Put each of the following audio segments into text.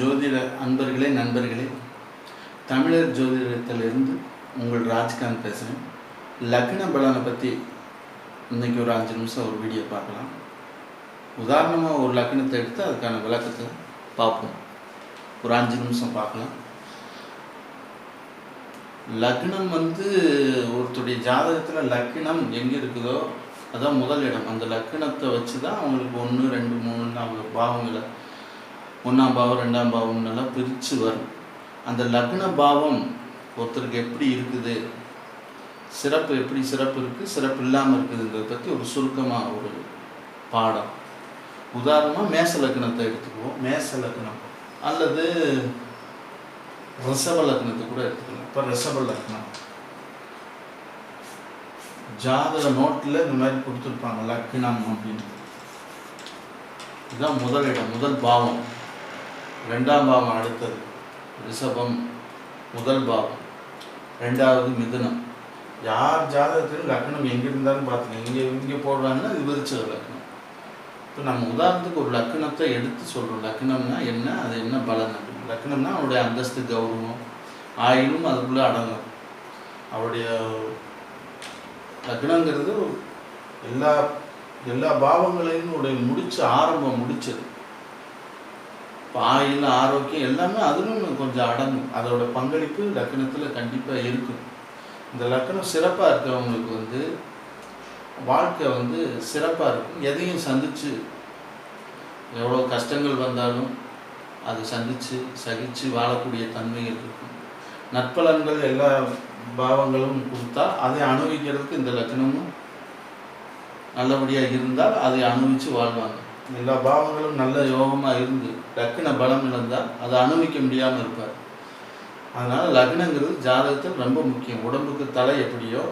ஜோதிட அன்பர்களே நண்பர்களே, தமிழர் ஜோதிடத்திலிருந்து உங்கள் ராஜ்காந்த் பேசுகிறேன். லக்ன பலனை பற்றி இன்றைக்கி ஒரு 5 நிமிஷம் ஒரு வீடியோ பார்க்கலாம். உதாரணமாக ஒரு லக்னத்தை எடுத்து அதுக்கான விளக்கத்தை பார்ப்போம். ஒரு 5 நிமிஷம் பார்க்கலாம். லக்னம் ஒருத்தருடைய ஜாதகத்தில் லக்னம் எங்கே இருக்குதோ அதான் முதல் இடம். அந்த லக்னத்தை வச்சு தான் அவங்களுக்கு 1, 2, 3 அவங்க பாவங்களை 1ஆம் பாவம் 2ஆம் பாவம்னெல்லாம் பிரித்து வரும். அந்த லக்ன பாவம் ஒருத்தருக்கு எப்படி இருக்குது, சிறப்பு எப்படி சிறப்பு இருக்குது, சிறப்பு இல்லாமல் இருக்குதுன்றதை பற்றி ஒரு சுருக்கமாக ஒரு பாடம். உதாரணமாக மேச லக்னத்தை எடுத்துக்குவோம். மேச லக்னம் அல்லது ரிஷப லக்னத்தை கூட எடுத்துக்கலாம். இப்போ ரிஷப லக்னம் ஜாதக நோட்டில் இந்த மாதிரி கொடுத்துருப்பாங்க லக்னம் அப்படின்னு. இதுதான் முதல் இடம், முதல் பாவம். 2ஆம் பாவம் அடுத்தது ரிஷபம், முதல் பாவம். 2வது மிதுனம். யார் ஜாதகத்தில் லக்னம் எங்கே இருந்தாலும் பார்த்துக்கோங்க. இங்கே போடுறாங்கன்னா இது விருச்சிக லக்னம். இப்போ நம்ம உதாரணத்துக்கு ஒரு லக்னத்தை எடுத்து சொல்கிறோம். லக்னம்னா என்ன, அது என்ன பலன் அப்படின்னு. லக்னம்னா அவருடைய அந்தஸ்து, கௌரவம், ஆயிலும் அதுக்குள்ளே அடங்கும். அவருடைய லக்னங்கிறது எல்லா பாவங்களையும் ஆரம்பம் முடிச்சது. இப்போ ஆயில், ஆரோக்கியம் எல்லாமே அதிலும் கொஞ்சம் அடங்கும். அதோட பங்களிப்பு லக்னத்தில் கண்டிப்பாக இருக்கும். இந்த லக்னம் சிறப்பாக இருக்கிறவங்களுக்கு வாழ்க்கை சிறப்பாக இருக்கும். எதையும் சந்தித்து எவ்வளோ கஷ்டங்கள் வந்தாலும் அதை சகித்து வாழக்கூடிய தன்மைகள் இருக்கும். நற்பலன்கள் எல்லா பாவங்களும் கொடுத்தா அதை அனுபவிக்கிறதுக்கு இந்த லக்னமும் நல்லபடியாக இருந்தால் அதை அனுபவித்து வாழ்வாங்க. எல்லா பாவங்களும் நல்ல யோகமாக இருந்து லக்ன பலம் இழந்தால் அதை அனுபவிக்க முடியாமல் இருப்பார். அதனால் லக்னங்கிறது ஜாதகத்தில் ரொம்ப முக்கியம். உடம்புக்கு தலை எப்படியோ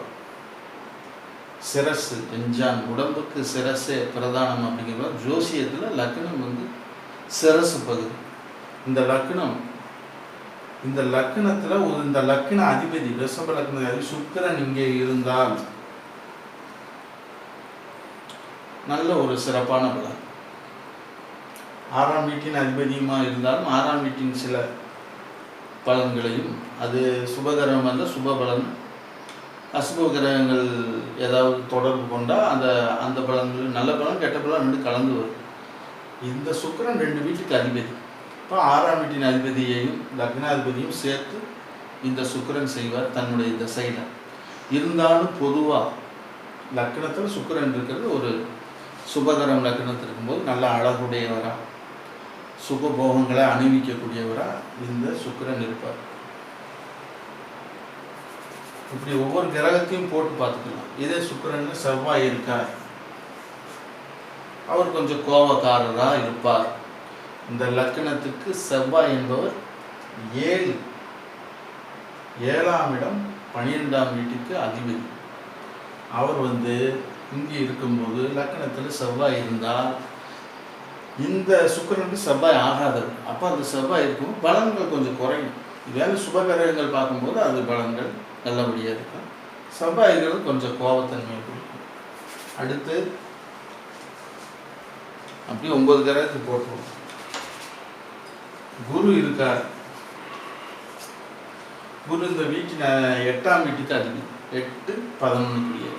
சிரசு எஞ்சான், உடம்புக்கு சிரசே பிரதானம் அப்படிங்கிற ஜோசியத்தில் லக்னம் சிரசு பகுதி. இந்த லக்னத்தில் இந்த லக்ன அதிபதி ரிஷப லக்ன அதிபதி சுக்கிரன் இங்கே இருந்தால் நல்ல ஒரு சிறப்பான பலன். 6ஆம் வீட்டின் அதிபதியுமாக இருந்தாலும் 6ஆம் வீட்டின் சில பலன்களையும், அது சுபகிரகம் அல்ல சுப பலன், அசுப கிரகங்கள் ஏதாவது தொடர்பு கொண்டால் அந்த பலன்கள் நல்ல பலன் கெட்ட பலன் 2 கலந்து வரும். இந்த சுக்கிரன் 2 வீட்டுக்கு அதிபதி. இப்போ 6ஆம் வீட்டின் அதிபதியையும் லக்னாதிபதியும் சேர்த்து இந்த சுக்கிரன் செய்வார் தன்னுடைய திசையில். இருந்தாலும் பொதுவாக லக்னத்தில் சுக்கிரன் இருக்கிறது ஒரு சுபகரம் லக்னத்தில் இருக்கும்போது நல்ல அழகுடையவராக, சுகபோகங்களை அணிவிக்கக்கூடியவராக இந்த சுக்கிரன் இருப்பார். இப்படி ஒவ்வொரு கிரகத்தையும் போட்டு பார்த்துக்கலாம். இதே சுக்கிரன் செவ்வாய் இருக்கார், அவர் கொஞ்சம் கோபக்காரராக இருப்பார். இந்த லக்னத்துக்கு செவ்வாய் என்பவர் 7ஆம் இடம் 12ஆம் வீட்டுக்கு அதிபதி. அவர் இங்கே இருக்கும்போது லக்னத்தில் செவ்வாய் இருந்தால் இந்த சுக்கிரனுக்கு செவ்வாய் ஆகாதது. அப்போ அந்த செவ்வாய் இருக்கும் பலன்கள் கொஞ்சம் குறையும். வேலை சுபகிரகங்கள் பார்க்கும்போது அது பலன்கள் நல்லபடியாக இருக்கும். செவ்வாய்கள் கொஞ்சம் கோபத்தன்மையை கொடுக்கும். அடுத்து அப்படியே 9 கிரகத்துக்கு போட்டுருவோம். குரு இருக்கார். குரு இந்த வீட்டின் 8ஆம் வீட்டுக்கு அதிபதி. 8, 11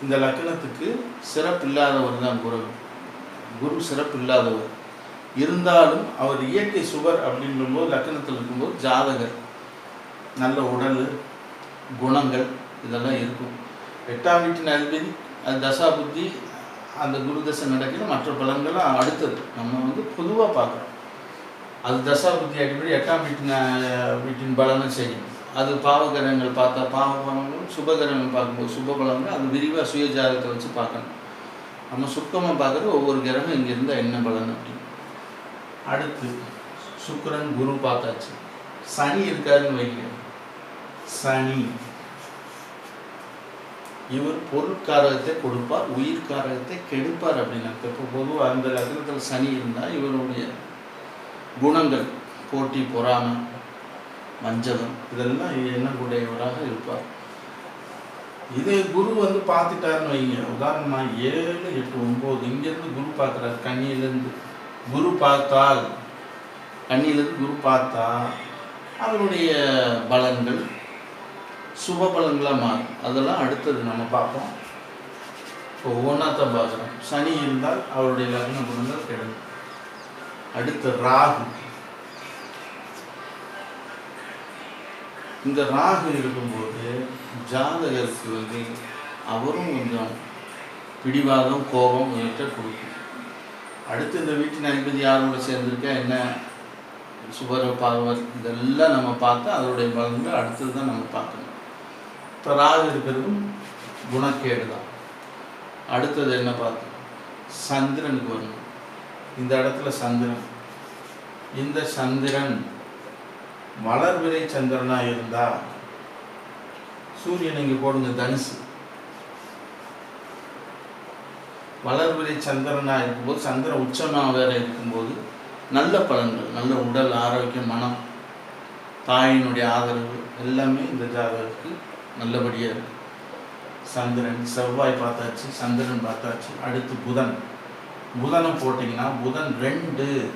இந்த லக்னத்துக்கு சிறப்பு இல்லாதவர் தான் குரு. சிறப்பு இல்லாதவர் இருந்தாலும் அவர் இயற்கை சுவர் அப்படிங்கும்போது லக்னத்தில் இருக்கும்போது ஜாதகர் நல்ல உடல் குணங்கள் இதெல்லாம் இருக்கும். 8ஆம் வீட்டின் அதிபதி அது தசா புத்தி அந்த குரு தசை நடக்கிற மற்ற பலன்கள்லாம் அடுத்தது நம்ம பொதுவாக பார்க்குறோம். அது தசா புத்தி அடிப்படை 8ஆம் வீட்டின் பலனை செய்யும். அது பாவகிரகங்கள் பார்த்தா பாவபலங்களும், சுபகிரகங்கள் பார்க்கும்போது சுப பலன்கள். அது விரிவாக சுய ஜாதகத்தை வச்சு பார்க்கணும். நம்ம சுத்தமாக பார்க்குறது ஒவ்வொரு கிரகம் இங்கே இருந்தால் என்ன பலன் அப்படின்னு. அடுத்து சுக்கிரன் குரு பார்த்தாச்சு. சனி இருக்காருன்னு வைக்கிறேன். சனி இவர் பொருட்காரகத்தை கொடுப்பார், உயிர்காரகத்தை கெடுப்பார் அப்படின்னு. இப்போ பொதுவாக அந்த லக்னத்தில் சனி இருந்தால் இவருடைய குணங்கள் போட்டி, பொறாமை, வஞ்சகம் இதெல்லாம் எண்ணக்கூடியவராக இருப்பார். இதே குரு பார்த்துட்டாருன்னு வைங்க. உதாரணமாக 7, 8, 9 இங்கேருந்து குரு பார்க்குறாரு. கன்னியிலேருந்து குரு பார்த்தால் கன்னியிலிருந்து குரு பார்த்தா அதனுடைய பலன்கள் சுப பலன்களாக மாறும். அதெல்லாம் அடுத்தது நம்ம பார்ப்போம். இப்போ ஒவ்வொன்றாத்தான் பார்க்குறோம். சனி இருந்தால் அவருடைய லக்ன குணங்கள் கெடும். அடுத்து ராகு. இந்த ராகு இருக்கும்போது ஜாதகருக்கு அவரும் கொஞ்சம் பிடிவாதம் கோபம் இவற்றை கொடுக்கும். அடுத்து இந்த வீட்டின் அதிபதி யாரோட சேர்ந்துருக்கா, என்ன சுபர பார்வர், இதெல்லாம் நம்ம பார்த்தா அதோடைய பலன்கள் அடுத்தது தான் நம்ம பார்க்கணும். இப்போ ராகு இருக்கிறதும் குணக்கேடு தான். அடுத்தது என்ன பார்த்தோம், சந்திரனுக்கு வரணும். இந்த இடத்துல சந்திரன், இந்த சந்திரன் வளர்விரை சந்திரனாக இருந்தால், சூரியன் இங்கே போடுங்க தனுசு, வளர்விரை சந்திரனாக இருக்கும்போது சந்திரன் உச்சமாக வேற இருக்கும்போது நல்ல பலன்கள், நல்ல உடல் ஆரோக்கியம், மனம், தாயினுடைய ஆதரவு எல்லாமே இந்த ஜாதகத்துக்கு நல்லபடியாக இருக்கு. சந்திரன், செவ்வாய் பார்த்தாச்சு, சந்திரன் பார்த்தாச்சு. அடுத்து புதன். புதனை போட்டிங்கன்னா புதன் 2-5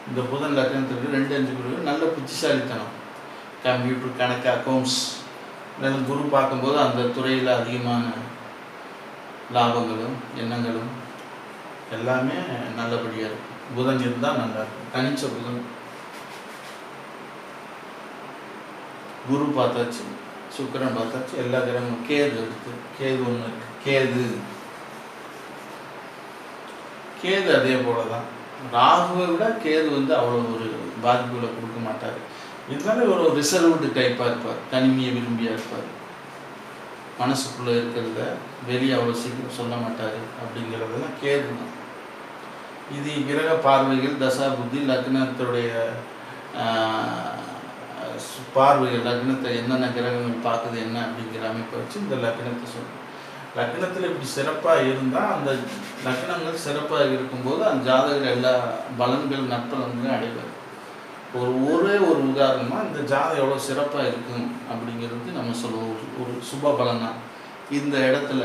இந்த புதன் லக்னத்துக்கு 2-5 நல்ல புத்திசாலித்தனம், கம்ப்யூட்டர், கணக்கு, அக்கௌண்ட்ஸ். குரு பார்க்கும்போது அந்த துறையில் அதிகமான லாபங்களும் எண்ணங்களும் எல்லாமே நல்லபடியாக இருக்கும். புதன் இருந்தால் நல்லா இருக்கும். தனிச்ச புதன். குரு பார்த்தாச்சு, சுக்கிரன் பார்த்தாச்சு, எல்லா கிரகமும். கேது எடுத்து, கேது ஒன்று இருக்கு. கேது அதே போல தான். ராகுவை விட கேது அவ்வளோ ஒரு பாதிப்புகளை கொடுக்க மாட்டார். இருந்தாலும் ஒரு ரிசர்வ்டு டைப்பாக இருப்பார், தனிமையை விரும்பியாக இருப்பார். மனசுக்குள்ளே இருக்கிறத வெளியே அவ்வளோ சீக்கிரம் சொல்ல மாட்டார். அப்படிங்கிறதெல்லாம் கேது தான். இது கிரக பார்வைகள், தசா புத்தி, லக்னத்துடைய பார்வைகள், லக்னத்தை என்னென்ன கிரகங்கள் பார்க்குது என்ன அப்படிங்கிற அமைப்பை வச்சு இந்த லக்னத்தை சொல்லுவோம். லக்னத்தில் இப்படி சிறப்பாக இருந்தால், அந்த லக்னங்கள் சிறப்பாக இருக்கும்போது அந்த ஜாதகர் எல்லா பலன்கள் நற்பலன்களும் அடைவார். ஒரே ஒரு உதாரணமாக இந்த ஜாதகம் எவ்வளோ சிறப்பாக இருக்கும் அப்படிங்கிறது நம்ம சொல்லுவோம். ஒரு சுப பலனா இந்த இடத்துல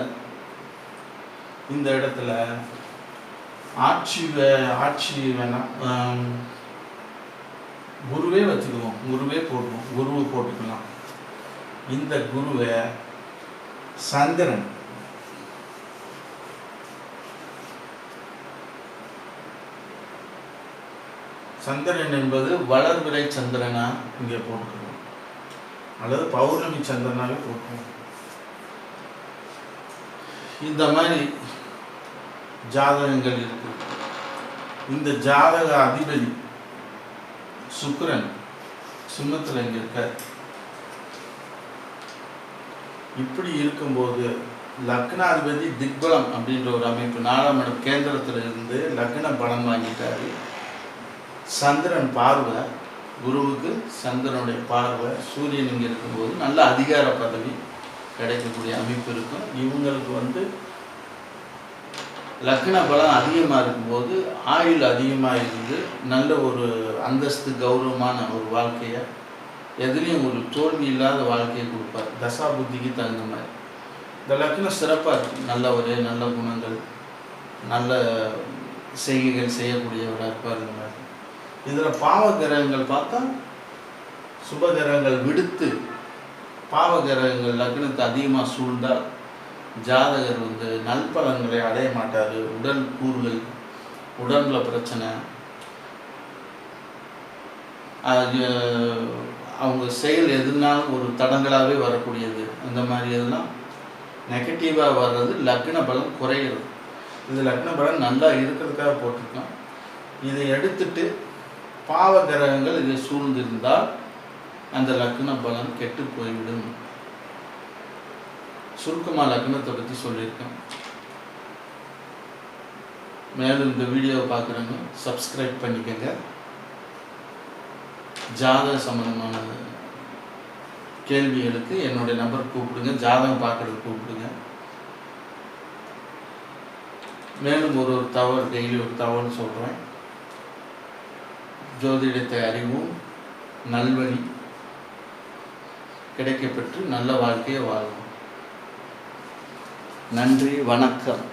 ஆட்சி வேணாம், குருவே வச்சுக்குவோம், குருவை போட்டுக்கலாம். இந்த குருவை சந்திரன், சந்திரன் என்பது வளர்விரை சந்திரனா இங்கே போட்டுக்கணும், அல்லது பௌர்ணமி சந்திரனாவே போட்டுக்கணும். இந்த மாதிரி ஜாதகங்கள் இருக்கு. இந்த ஜாதக அதிபதி சுக்கிரன் சிம்மத்தில் இங்கே இருக்கார். இப்படி இருக்கும்போது லக்னாதிபதி திக்பலம் அப்படின்ற ஒரு அமைப்பு 4ஆம் இடம் கேந்திரத்தில் இருந்து லக்ன பலம் வாங்கிட்டாரு. சந்திரன் பார்வை, குருவுக்கு சந்திரனுடைய பார்வை, சூரியன் இங்கே இருக்கும்போது நல்ல அதிகார பதவி கிடைக்கக்கூடிய அமைப்பு இருக்கும். இவங்களுக்கு லக்ன பலம் அதிகமாக இருக்கும்போது ஆயுள் அதிகமாக இருந்து நல்ல ஒரு அந்தஸ்து, கௌரவமான ஒரு வாழ்க்கையை, எதுலேயும் ஒரு தோல்வி இல்லாத வாழ்க்கையை கொடுப்பார். தசா புத்திக்கு தகுந்த மாதிரி இந்த லக்னம் சிறப்பாக இருக்கும். நல்ல குணங்கள், நல்ல செய்கைகள் செய்யக்கூடியவராக இருப்பார். இந்த மாதிரி இதில் பாவ கிரகங்கள் பார்த்தா, சுப கிரகங்கள் விடுத்து பாவ கிரகங்கள் லக்னத்தை அதிகமாக சூழ்ந்தால் ஜாதகர் நல்பலன்களை அடைய மாட்டார். உடல் கூறுகள், உடம்புல பிரச்சனை, அவங்க செயல் எதுனாலும் ஒரு தடங்களாகவே வரக்கூடியது. அந்த மாதிரி எதுனா நெகட்டிவாக வர்றது, லக்ன பலம் குறைகிறது. இது லக்ன பலம் நல்லா இருக்கிறதுக்காக போட்டிருக்கோம். இதை எடுத்துட்டு பாவ கிரகங்கள் இதை சூழ்ந்திருந்தால் அந்த லக்ன பலன் கெட்டு போய்விடும். சுருக்கமாக லக்னத்தை பற்றி சொல்லியிருக்கேன். மேலும் இந்த வீடியோவை பார்க்குறவங்க சப்ஸ்கிரைப் பண்ணிக்கங்க. ஜாதக சம்பந்தமான கேள்விகளுக்கு என்னுடைய நம்பர் கூப்பிடுங்க, ஜாதகம் பார்க்குறதுக்கு கூப்பிடுங்க. மேலும் ஒரு தகவல், டெய்லி ஒரு தகவல் சொல்கிறேன். ஜோதிடத்தை அறிவும், நல்வழி கிடைக்கப்பெற்று நல்ல வாழ்க்கையை வாழும். நன்றி, வணக்கம்.